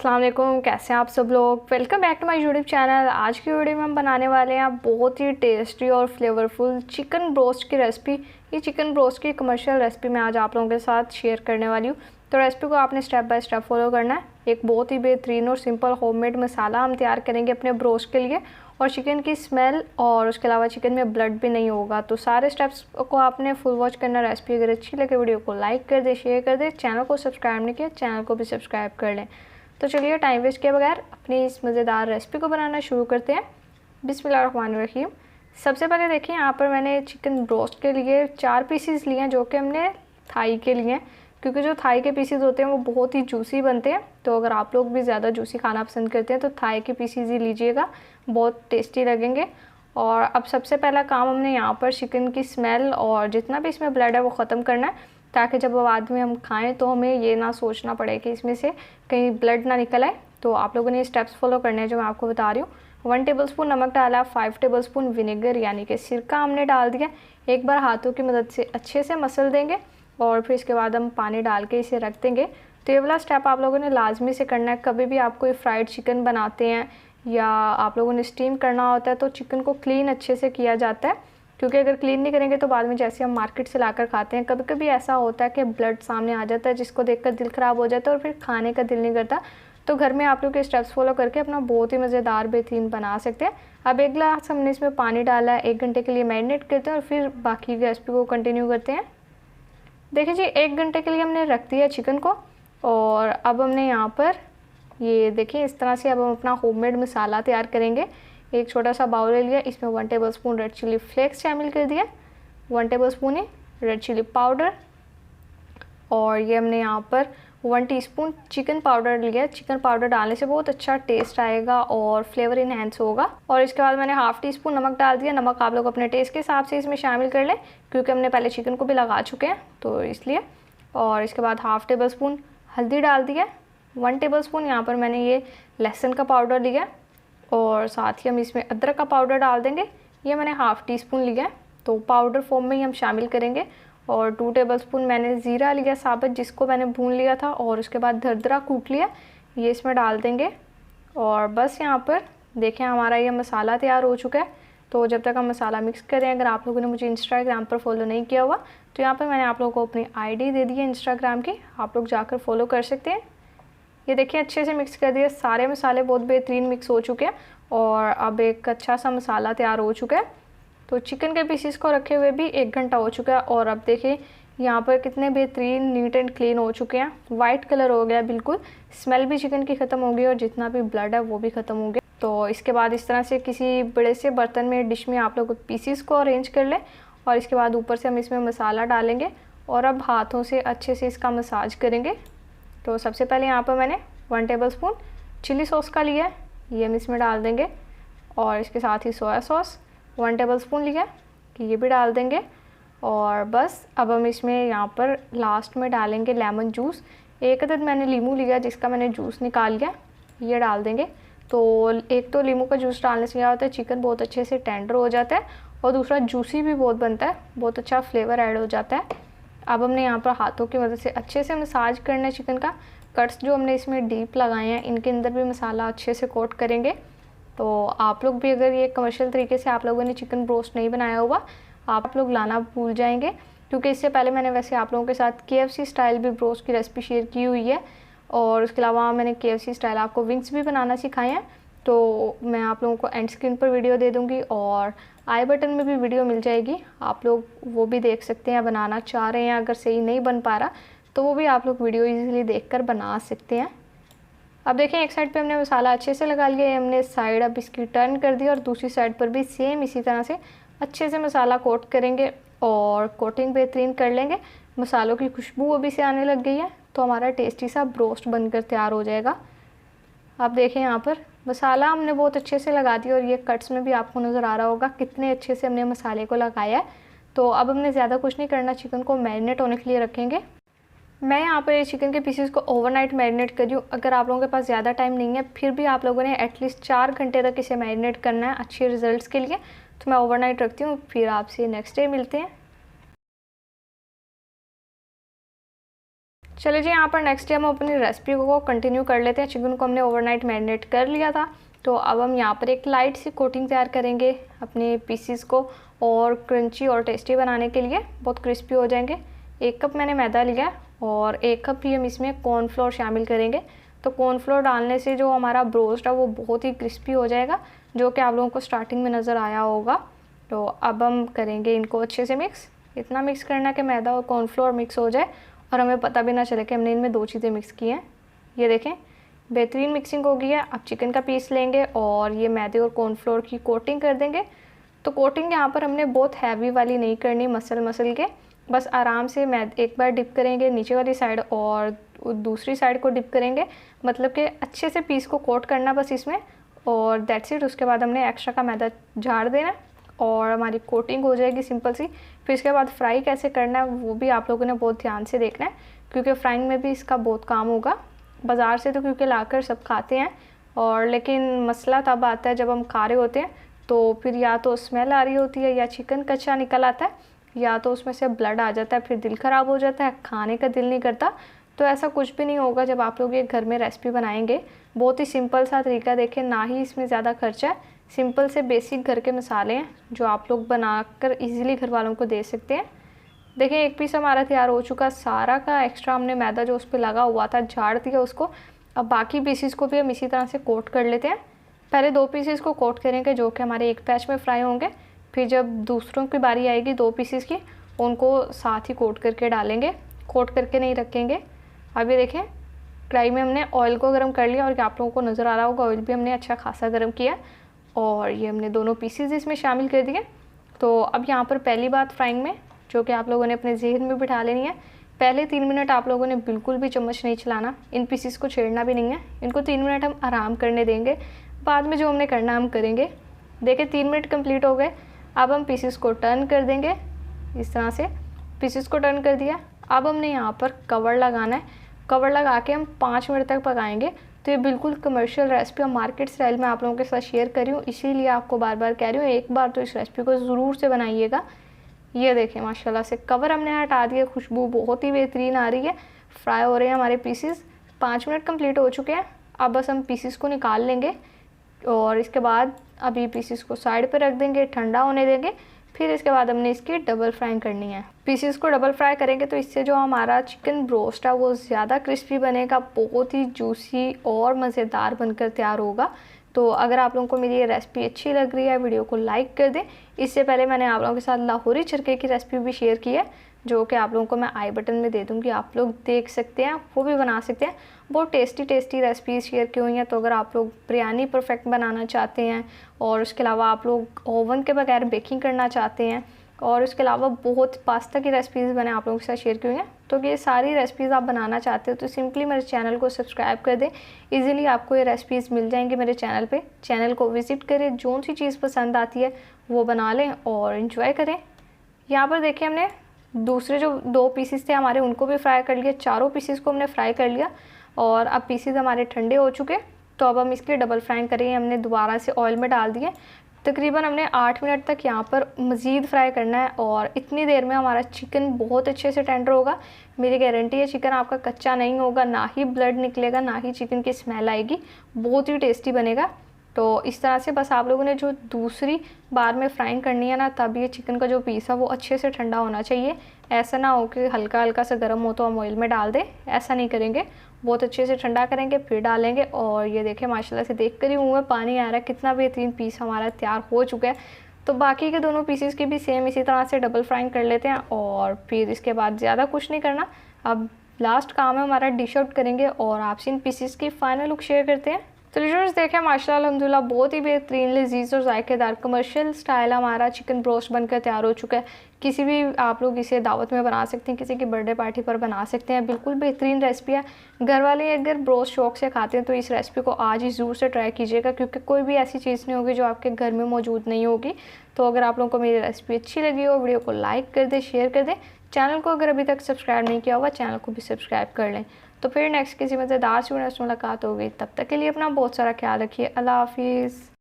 अस्सलाम वालेकुम, कैसे हैं आप सब लोग। Welcome back to my YouTube channel. आज की वीडियो में हम बनाने वाले हैं बहुत ही टेस्टी और फ्लेवरफुल चिकन ब्रोस्ट की रेसिपी। ये चिकन ब्रोस्ट की कमर्शियल रेसिपी मैं आज आप लोगों के साथ शेयर करने वाली हूँ। तो रेसिपी को आपने स्टेप बाय स्टेप फॉलो करना है। एक बहुत ही बेहतरीन और सिंपल होममेड मसाला हम तैयार करेंगे अपने ब्रोस्ट के लिए, और चिकन की स्मेल और उसके अलावा चिकन में ब्लड भी नहीं होगा। तो सारे स्टेप्स को आपने फुल वॉच करना। रेसिपी अगर अच्छी लगे वीडियो को लाइक कर दे, शेयर कर दे। चैनल को सब्सक्राइब नहीं किया, चैनल को भी सब्सक्राइब कर लें। तो चलिए टाइम वेस्ट किए बगैर अपनी इस मज़ेदार रेसिपी को बनाना शुरू करते हैं। बिस्मिल्लाहिर्रहमानिर्रहीम। सबसे पहले देखिए, यहाँ पर मैंने चिकन ब्रोस्ट के लिए 4 पीसीज लिए हैं, जो कि हमने थाई के लिए हैं, क्योंकि जो थाई के पीसीज होते हैं वो बहुत ही जूसी बनते हैं। तो अगर आप लोग भी ज़्यादा जूसी खाना पसंद करते हैं तो थाई के पीसीज ही लीजिएगा, बहुत टेस्टी लगेंगे। और अब सबसे पहला काम हमने यहाँ पर चिकन की स्मेल और जितना भी इसमें ब्लड है वो ख़त्म करना है, ताकि जब बाद में हम खाएं तो हमें ये ना सोचना पड़े कि इसमें से कहीं ब्लड ना निकल आए। तो आप लोगों ने ये स्टेप्स फॉलो करने हैं जो मैं आपको बता रही हूँ। 1 टेबलस्पून नमक डाला, 5 टेबलस्पून विनेगर यानी कि सिरका हमने डाल दिया। एक बार हाथों की मदद से अच्छे से मसल देंगे और फिर इसके बाद हम पानी डाल के इसे रख देंगे। तो ये वाला स्टेप आप लोगों ने लाजमी से करना है। कभी भी आप कोई फ्राइड चिकन बनाते हैं या आप लोगों ने स्टीम करना होता है तो चिकन को क्लीन अच्छे से किया जाता है, क्योंकि अगर क्लीन नहीं करेंगे तो बाद में जैसे हम मार्केट से लाकर खाते हैं, कभी कभी ऐसा होता है कि ब्लड सामने आ जाता है जिसको देखकर दिल ख़राब हो जाता है और फिर खाने का दिल नहीं करता। तो घर में आप लोग के स्टेप्स फॉलो करके अपना बहुत ही मज़ेदार बेहतरीन बना सकते हैं। अब 1 गिलास हमने इसमें पानी डाला है, 1 घंटे के लिए मैरिनेट करते हैं और फिर बाकी रेसिपी को कंटिन्यू करते हैं। देखिए जी, 1 घंटे के लिए हमने रख दिया चिकन को, और अब हमने यहाँ पर ये देखिए इस तरह से अब हम अपना होममेड मसाला तैयार करेंगे। एक छोटा सा बाउल ले लिया, इसमें 1 टेबलस्पून रेड चिली फ्लेक्स शामिल कर दिया, 1 टेबलस्पून ही रेड चिली पाउडर, और ये हमने यहाँ पर 1 टीस्पून चिकन पाउडर लिया। चिकन पाउडर डालने से बहुत अच्छा टेस्ट आएगा और फ्लेवर इनहेंस होगा। और इसके बाद मैंने 1/2 टीस्पून नमक डाल दिया। नमक आप लोग अपने टेस्ट के हिसाब से इसमें शामिल कर लें, क्योंकि हमने पहले चिकन को भी लगा चुके हैं तो इसलिए। और इसके बाद 1/2 टेबलस्पून हल्दी डाल दिया। 1 टेबलस्पून यहाँ पर मैंने ये लहसुन का पाउडर लिया, और साथ ही हम इसमें अदरक का पाउडर डाल देंगे। ये मैंने 1/2 टीस्पून लिया है, तो पाउडर फॉर्म में ही हम शामिल करेंगे। और 2 टेबलस्पून मैंने ज़ीरा लिया साबुत, जिसको मैंने भून लिया था और उसके बाद दरदरा कूट लिया, ये इसमें डाल देंगे। और बस यहाँ पर देखें हमारा ये मसाला तैयार हो चुका है। तो जब तक हम मसाला मिक्स करें, अगर आप लोगों ने मुझे इंस्टाग्राम पर फॉलो नहीं किया हुआ तो यहाँ पर मैंने आप लोगों को अपनी ID दे दी है इंस्टाग्राम की, आप लोग जाकर फॉलो कर सकते हैं। ये देखिए अच्छे से मिक्स कर दिया, सारे मसाले बहुत बेहतरीन मिक्स हो चुके हैं और अब एक अच्छा सा मसाला तैयार हो चुका है। तो चिकन के पीसीस को रखे हुए भी 1 घंटा हो चुका है, और अब देखिए यहाँ पर कितने बेहतरीन नीट एंड क्लीन हो चुके हैं। वाइट कलर हो गया बिल्कुल, स्मेल भी चिकन की ख़त्म हो गई और जितना भी ब्लड है वो भी ख़त्म हो गया। तो इसके बाद इस तरह से किसी बड़े से बर्तन में, डिश में आप लोग पीसीस को अरेंज कर लें, और इसके बाद ऊपर से हम इसमें मसाला डालेंगे और अब हाथों से अच्छे से इसका मसाज करेंगे। तो सबसे पहले यहाँ पर मैंने 1 टेबलस्पून चिली सॉस का लिया है, ये हम इसमें डाल देंगे। और इसके साथ ही सोया सॉस 1 टेबलस्पून लिया कि ये भी डाल देंगे। और बस अब हम इसमें यहाँ पर लास्ट में डालेंगे लेमन जूस। 1 अदद मैंने लीमू लिया जिसका मैंने जूस निकाल लिया, ये डाल देंगे। तो एक तो लीमू का जूस डालने से क्या होता है, चिकन बहुत अच्छे से टेंडर हो जाता है, और दूसरा जूसी भी बहुत बनता है, बहुत अच्छा फ्लेवर ऐड हो जाता है। अब हमने यहाँ पर हाथों की मदद से अच्छे से मसाज करना है चिकन का। कट्स जो हमने इसमें डीप लगाए हैं इनके अंदर भी मसाला अच्छे से कोट करेंगे। तो आप लोग भी अगर ये कमर्शियल तरीके से आप लोगों ने चिकन ब्रोस्ट नहीं बनाया हुआ, आप लोग लाना भूल जाएंगे, क्योंकि इससे पहले मैंने वैसे आप लोगों के साथ KFC स्टाइल भी ब्रोस्ट की रेसिपी शेयर की हुई है, और उसके अलावा मैंने KFC स्टाइल आपको विंग्स भी बनाना सिखाए हैं। तो मैं आप लोगों को एंड स्क्रीन पर वीडियो दे दूँगी और आई बटन में भी वीडियो मिल जाएगी, आप लोग वो भी देख सकते हैं। बनाना चाह रहे हैं, अगर सही नहीं बन पा रहा तो वो भी आप लोग वीडियो इजीली देखकर बना सकते हैं। अब देखें एक साइड पे हमने मसाला अच्छे से लगा लिया है, हमने साइड अब इसकी टर्न कर दी और दूसरी साइड पर भी सेम इसी तरह से अच्छे से मसाला कोट करेंगे और कोटिंग बेहतरीन कर लेंगे। मसालों की खुशबू अभी से आने लग गई है, तो हमारा टेस्टी सा ब्रोस्ट बनकर तैयार हो जाएगा। आप देखें यहाँ पर मसाला हमने बहुत अच्छे से लगा दिया, और ये कट्स में भी आपको नज़र आ रहा होगा कितने अच्छे से हमने मसाले को लगाया है। तो अब हमने ज़्यादा कुछ नहीं करना, चिकन को मैरिनेट होने के लिए रखेंगे। मैं यहाँ पर चिकन के पीसेस को ओवरनाइट मैरिनेट कर रही हूँ। अगर आप लोगों के पास ज़्यादा टाइम नहीं है, फिर भी आप लोगों ने एटलीस्ट 4 घंटे तक इसे मैरिनेट करना है अच्छे रिजल्ट्स के लिए, तो मैं ओवरनाइट रखती हूँ। फिर आपसे नेक्स्ट डे मिलते हैं। चलिए जी, यहाँ पर नेक्स्ट डे हम अपनी रेसिपी को कंटिन्यू कर लेते हैं। चिकन को हमने ओवरनाइट मैरिनेट कर लिया था, तो अब हम यहाँ पर एक लाइट सी कोटिंग तैयार करेंगे अपने पीसीस को, और क्रंची और टेस्टी बनाने के लिए बहुत क्रिस्पी हो जाएंगे। 1 कप मैंने मैदा लिया और 1 कप ही हम इसमें कॉर्नफ्लोर शामिल करेंगे। तो कॉर्नफ्लोर डालने से जो हमारा ब्रोस्ट है वो बहुत ही क्रिस्पी हो जाएगा, जो कि आप लोगों को स्टार्टिंग में नज़र आया होगा। तो अब हम करेंगे इनको अच्छे से मिक्स। इतना मिक्स करना कि मैदा और कॉर्नफ्लोर मिक्स हो जाए और हमें पता भी ना चले कि हमने इनमें 2 चीज़ें मिक्स की हैं। ये देखें, बेहतरीन मिक्सिंग हो गई है। अब चिकन का पीस लेंगे और ये मैदे और कॉर्नफ्लोर की कोटिंग कर देंगे। तो कोटिंग यहाँ पर हमने बहुत हैवी वाली नहीं करनी, मसल के बस आराम से एक बार डिप करेंगे नीचे वाली साइड और दूसरी साइड को डिप करेंगे, मतलब कि अच्छे से पीस को कोट करना बस इसमें, और दैट्स इट। उसके बाद हमने एक्स्ट्रा का मैदा झाड़ देना और हमारी कोटिंग हो जाएगी सिंपल सी। फिर इसके बाद फ्राई कैसे करना है वो भी आप लोगों ने बहुत ध्यान से देखना है, क्योंकि फ्राइंग में भी इसका बहुत काम होगा। बाज़ार से तो क्योंकि लाकर सब खाते हैं, और लेकिन मसला तब आता है जब हम खा रहे होते हैं तो फिर या तो स्मेल आ रही होती है, या चिकन कच्चा निकल आता है, या तो उसमें से ब्लड आ जाता है, फिर दिल ख़राब हो जाता है, खाने का दिल नहीं करता। तो ऐसा कुछ भी नहीं होगा जब आप लोग ये घर में रेसिपी बनाएंगे। बहुत ही सिंपल सा तरीका देखें, ना ही इसमें ज़्यादा खर्चा है। सिंपल से बेसिक घर के मसाले हैं जो आप लोग बनाकर इजीली घर वालों को दे सकते हैं। देखिए, 1 पीस हमारा तैयार हो चुका। सारा का एक्स्ट्रा हमने मैदा जो उस पर लगा हुआ था झाड़ दिया उसको। अब बाकी पीसीस को भी हम इसी तरह से कोट कर लेते हैं। पहले 2 पीसीस को कोट करेंगे जो कि हमारे एक बैच में फ्राई होंगे। फिर जब दूसरों की बारी आएगी 2 पीसीस की, उनको साथ ही कोट करके डालेंगे, कोट करके नहीं रखेंगे। अब ये देखें, कढ़ाई में हमने ऑयल को गर्म कर लिया, और आप लोगों को नज़र आ रहा होगा ऑयल भी हमने अच्छा खासा गर्म किया, और ये हमने दोनों पीसीस इसमें शामिल कर दिए। तो अब यहाँ पर पहली बात फ्राइंग में जो कि आप लोगों ने अपने जहन में बिठा लेनी है, पहले 3 मिनट आप लोगों ने बिल्कुल भी चम्मच नहीं चलाना, इन पीसीस को छेड़ना भी नहीं है। इनको 3 मिनट हम आराम करने देंगे, बाद में जो हमने करना हम करेंगे। देखिए, 3 मिनट कंप्लीट हो गए। अब हम पीसीस को टर्न कर देंगे, इस तरह से पीसीस को टर्न कर दिया। अब हमने यहाँ पर कवर लगाना है। कवर लगा के हम 5 मिनट तक पकाएंगे। तो ये बिल्कुल कमर्शियल रेसिपी और मार्केट स्टाइल में आप लोगों के साथ शेयर कर रही हूँ, इसीलिए आपको बार बार कह रही हूँ, एक बार तो इस रेसिपी को ज़रूर से बनाइएगा। ये देखें, माशाल्लाह से कवर हमने हटा दिया, खुशबू बहुत ही बेहतरीन आ रही है। फ्राई हो रहे हैं हमारे पीसीस। 5 मिनट कंप्लीट हो चुके हैं। अब बस हम पीसीस को निकाल लेंगे, और इसके बाद अभी पीसीस को साइड पे रख देंगे, ठंडा होने देंगे। फिर इसके बाद हमने इसकी डबल फ्राइंग करनी है। पीसीस को डबल फ्राई करेंगे तो इससे जो हमारा चिकन ब्रोस्ट है वो ज़्यादा क्रिस्पी बनेगा, बहुत ही जूसी और मज़ेदार बनकर तैयार होगा। तो अगर आप लोगों को मेरी ये रेसिपी अच्छी लग रही है, वीडियो को लाइक कर दें। इससे पहले मैंने आप लोगों के साथ लाहौरी चरखे की रेसिपी भी शेयर की है, जो कि आप लोगों को मैं आई बटन में दे दूँगी, आप लोग देख सकते हैं, वो भी बना सकते हैं। बहुत टेस्टी रेसिपीज़ शेयर की हुई हैं। तो अगर आप लोग बिरयानी परफेक्ट बनाना चाहते हैं, और उसके अलावा आप लोग ओवन के बगैर बेकिंग करना चाहते हैं, और उसके अलावा बहुत पास्ता की रेसिपीज़ मैंने आप लोगों के साथ शेयर की हुई हैं, तो ये सारी रेसिपीज़ आप बनाना चाहते हो तो सिंपली मेरे चैनल को सब्सक्राइब कर दें। इजीली आपको ये रेसिपीज़ मिल जाएंगी मेरे चैनल पे। चैनल को विज़िट करें, जो सी चीज़ पसंद आती है वो बना लें और इन्जॉय करें। यहाँ पर देखिए, हमने दूसरे जो 2 पीसीस थे हमारे उनको भी फ्राई कर लिया। चारों पीसीस को हमने फ्राई कर लिया, और अब पीसीस हमारे ठंडे हो चुके। तो अब हम इसकी डबल फ्राइंग करेंगे। हमने दोबारा से ऑयल में डाल दिए। तकरीबन हमने 8 मिनट तक यहाँ पर मज़ीद फ्राई करना है, और इतनी देर में हमारा चिकन बहुत अच्छे से टेंडर होगा। मेरी गारंटी है, चिकन आपका कच्चा नहीं होगा, ना ही ब्लड निकलेगा, ना ही चिकन की स्मेल आएगी, बहुत ही टेस्टी बनेगा। तो इस तरह से बस आप लोगों ने जो दूसरी बार में फ्राइंग करनी है ना, तब ये चिकन का जो पीस है वो अच्छे से ठंडा होना चाहिए। ऐसा ना हो कि हल्का हल्का सा गर्म हो तो हम ऑयल में डाल दें, ऐसा नहीं करेंगे। बहुत अच्छे से ठंडा करेंगे फिर डालेंगे। और ये देखें, माशाल्लाह से देख कर ही मुँह में पानी आ रहा है, कितना बेहतरीन पीस हमारा तैयार हो चुका है। तो बाकी के दोनों पीसेस की भी सेम इसी तरह से डबल फ्राइंग कर लेते हैं, और फिर इसके बाद ज़्यादा कुछ नहीं करना। अब लास्ट काम है हमारा, डिश आउट करेंगे और आपसे इन पीसेस की फाइनल लुक शेयर करते हैं। तो लीडर्स देखें, माशाल्लाह अल्हम्दुलिल्लाह बहुत ही बेहतरीन लजीज और जायकेदार कमर्शियल स्टाइल हमारा चिकन ब्रोस्ट बनकर तैयार हो चुका है। किसी भी आप लोग इसे दावत में बना सकते हैं, किसी की बर्थडे पार्टी पर बना सकते हैं। बिल्कुल बेहतरीन रेसिपी है। घर वाले अगर ब्रोस्ट शौक से खाते हैं तो इस रेसिपी को आज ही ज़रूर से ट्राई कीजिएगा, क्योंकि कोई भी ऐसी चीज़ नहीं होगी जो आपके घर में मौजूद नहीं होगी। तो अगर आप लोगों को मेरी रेसिपी अच्छी लगी हो, वीडियो को लाइक कर दें, शेयर कर दें। चैनल को अगर अभी तक सब्सक्राइब नहीं किया हुआ, चैनल को भी सब्सक्राइब कर लें। तो फिर नेक्स्ट किसी मज़ेदार सी वीडियो में मुलाकात होगी। तब तक के लिए अपना बहुत सारा ख्याल रखिए। अल्लाह हाफिज़।